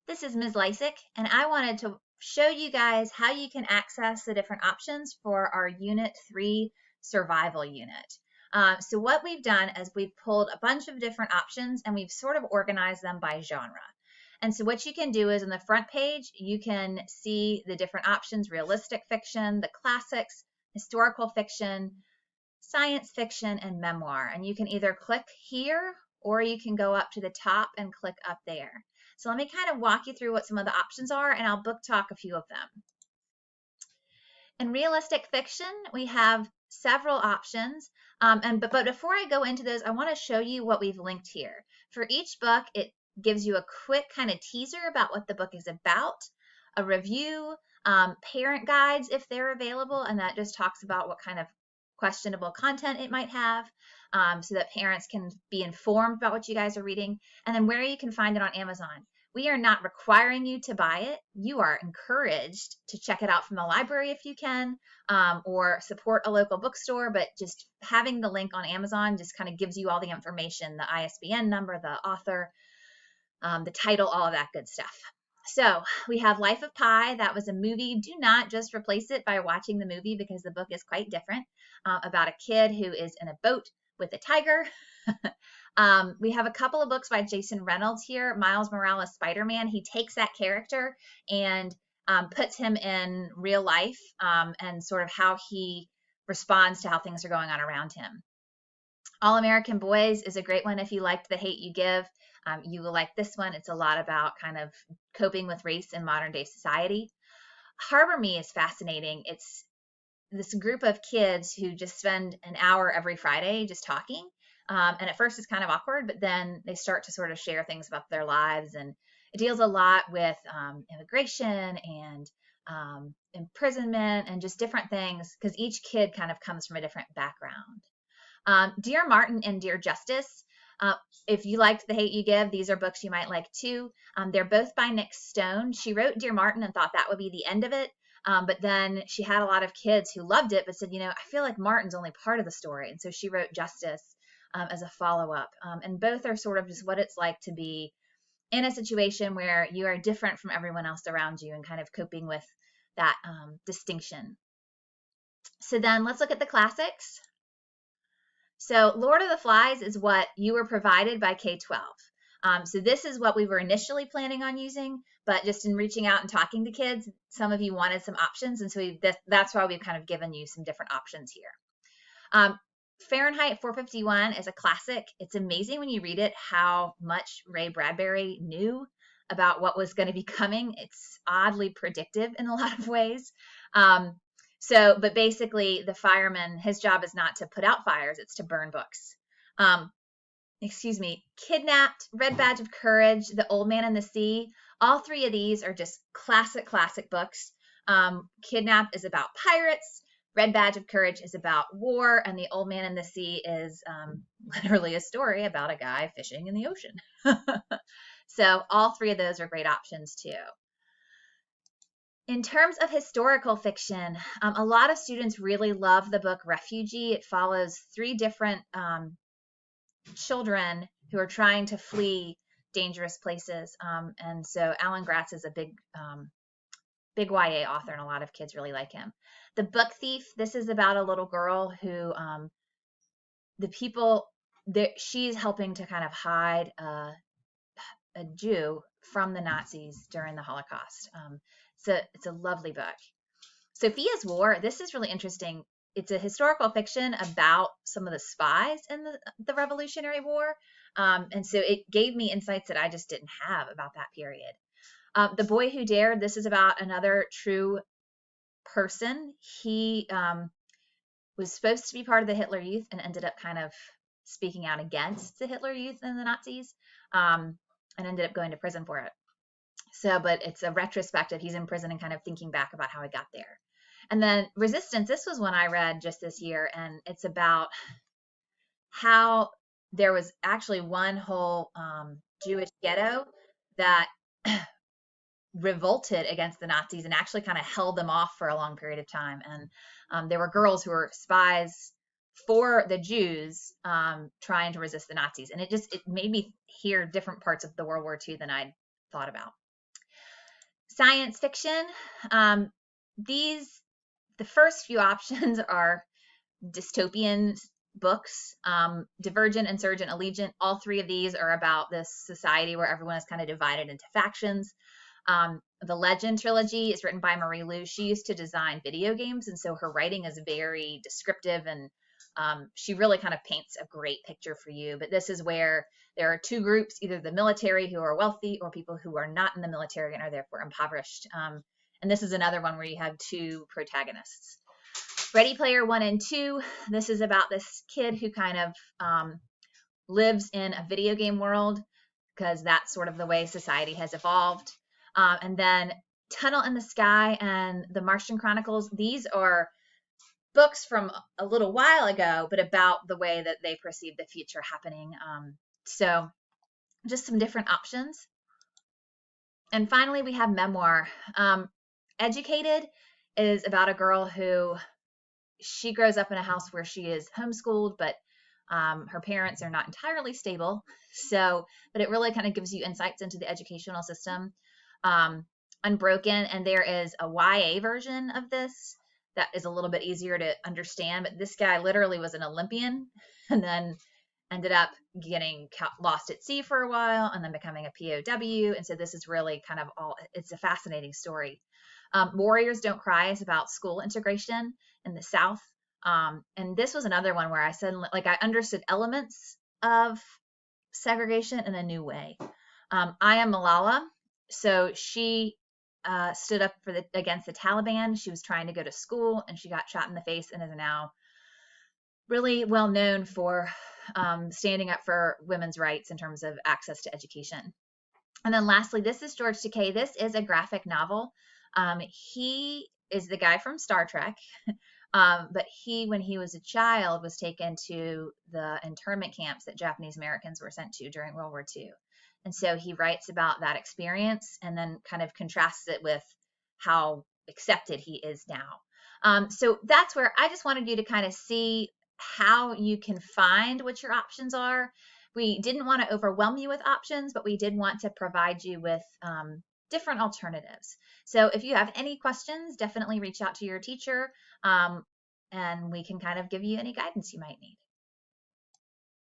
This is Ms. Lysick, and I wanted to show you guys how you can access the different options for our Unit 3 survival unit. So what we've done is we've pulled a bunch of different options and we've sort of organized them by genre. And so what you can do is on the front page, you can see the different options: realistic fiction, the classics, historical fiction, science fiction, and memoir. And you can either click here or you can go up to the top and click up there. So let me kind of walk you through what some of the options are, and I'll book talk a few of them. In realistic fiction, we have several options. But before I go into those, I want to show you what we've linked here. For each book, it gives you a quick kind of teaser about what the book is about, a review, parent guides if they're available, and that just talks about what kind of questionable content it might have, so that parents can be informed about what you guys are reading, and then where you can find it on Amazon. We are not requiring you to buy it. You are encouraged to check it out from the library if you can, or support a local bookstore, but just having the link on Amazon just kind of gives you all the information, the ISBN number, the author, the title, all of that good stuff. So we have Life of Pi. That was a movie. Do not just replace it by watching the movie because the book is quite different, about a kid who is in a boat with a tiger. We have a couple of books by Jason Reynolds here. Miles Morales Spider-Man. He takes that character and puts him in real life, and sort of how he responds to how things are going on around him. All American Boys is a great one if you liked The Hate You Give. You will like this one. It's a lot about kind of coping with race in modern day society. Harbor Me is fascinating. It's this group of kids who just spend an hour every Friday just talking. And at first it's kind of awkward, but then they start to sort of share things about their lives. And it deals a lot with immigration and imprisonment and just different things, because each kid kind of comes from a different background. Dear Martin and Dear Justice. If you liked The Hate You Give, these are books you might like too. They're both by Nick Stone. She wrote Dear Martin and thought that would be the end of it. But then she had a lot of kids who loved it, but said, I feel like Martin's only part of the story. And so she wrote Justice as a follow-up. And both are sort of just what it's like to be in a situation where you are different from everyone else around you and kind of coping with that distinction. So then let's look at the classics. So Lord of the Flies is what you were provided by K-12. So this is what we were initially planning on using, but just in reaching out and talking to kids, some of you wanted some options, and so that's why we've kind of given you some different options here. Fahrenheit 451 is a classic. It's amazing when you read it how much Ray Bradbury knew about what was going to be coming. It's oddly predictive in a lot of ways. But basically the fireman, his job is not to put out fires, it's to burn books. Kidnapped, Red Badge of Courage, The Old Man and the Sea. All three of these are just classic books. Kidnapped is about pirates. Red Badge of Courage is about war. And The Old Man and the Sea is literally a story about a guy fishing in the ocean. So all three of those are great options too. In terms of historical fiction, a lot of students really love the book Refugee. It follows three different children who are trying to flee dangerous places. And so Alan Gratz is a big YA author, and a lot of kids really like him. The Book Thief, this is about a little girl who she's helping to kind of hide a Jew from the Nazis during the Holocaust. It's a lovely book. Sophia's War, this is really interesting. It's a historical fiction about some of the spies in the Revolutionary War. And so it gave me insights that I just didn't have about that period. The Boy Who Dared, this is about another true person. He was supposed to be part of the Hitler Youth and ended up kind of speaking out against the Hitler Youth and the Nazis, and ended up going to prison for it. But it's a retrospective. He's in prison and kind of thinking back about how he got there. And then Resistance, this was one I read just this year, and it's about how there was actually one whole Jewish ghetto that revolted against the Nazis and actually kind of held them off for a long period of time. And there were girls who were spies for the Jews, trying to resist the Nazis. And it made me hear different parts of the World War II than I'd thought about. Science fiction. Um, these, the first few options are dystopian books. Divergent, Insurgent, Allegiant, all three of these are about this society where everyone is kind of divided into factions. The Legend trilogy is written by Marie Lu. She used to design video games, and so her writing is very descriptive, and she really kind of paints a great picture for you. But this is where there are two groups, either the military who are wealthy or people who are not in the military and are therefore impoverished. And this is another one where you have two protagonists. Ready Player One and Two. This is about this kid who kind of lives in a video game world because that's sort of the way society has evolved. And then Tunnel in the Sky and The Martian Chronicles. These are books from a little while ago, but about the way that they perceive the future happening. So just some different options. And finally, we have Memoir. Educated is about a girl who she grows up in a house where she is homeschooled, but her parents are not entirely stable. So, but it really kind of gives you insights into the educational system. Unbroken, and there is a YA version of this that is a little bit easier to understand. But this guy literally was an Olympian and then ended up getting lost at sea for a while and then becoming a POW. And so this is really kind of all, it's a fascinating story. Warriors Don't Cry is about school integration in the South. And this was another one where I said, like, I understood elements of segregation in a new way. I Am Malala. So she stood up for against the Taliban. She was trying to go to school and she got shot in the face and is now really well known for standing up for women's rights in terms of access to education. And then lastly, this is George Takei. This is a graphic novel. He is the guy from Star Trek. But he, when he was a child, was taken to the internment camps that Japanese Americans were sent to during World War II. And so he writes about that experience and then kind of contrasts it with how accepted he is now. So that's where I just wanted you to kind of see how you can find what your options are. We didn't want to overwhelm you with options, but we did want to provide you with different alternatives. So if you have any questions, definitely reach out to your teacher and we can kind of give you any guidance you might need.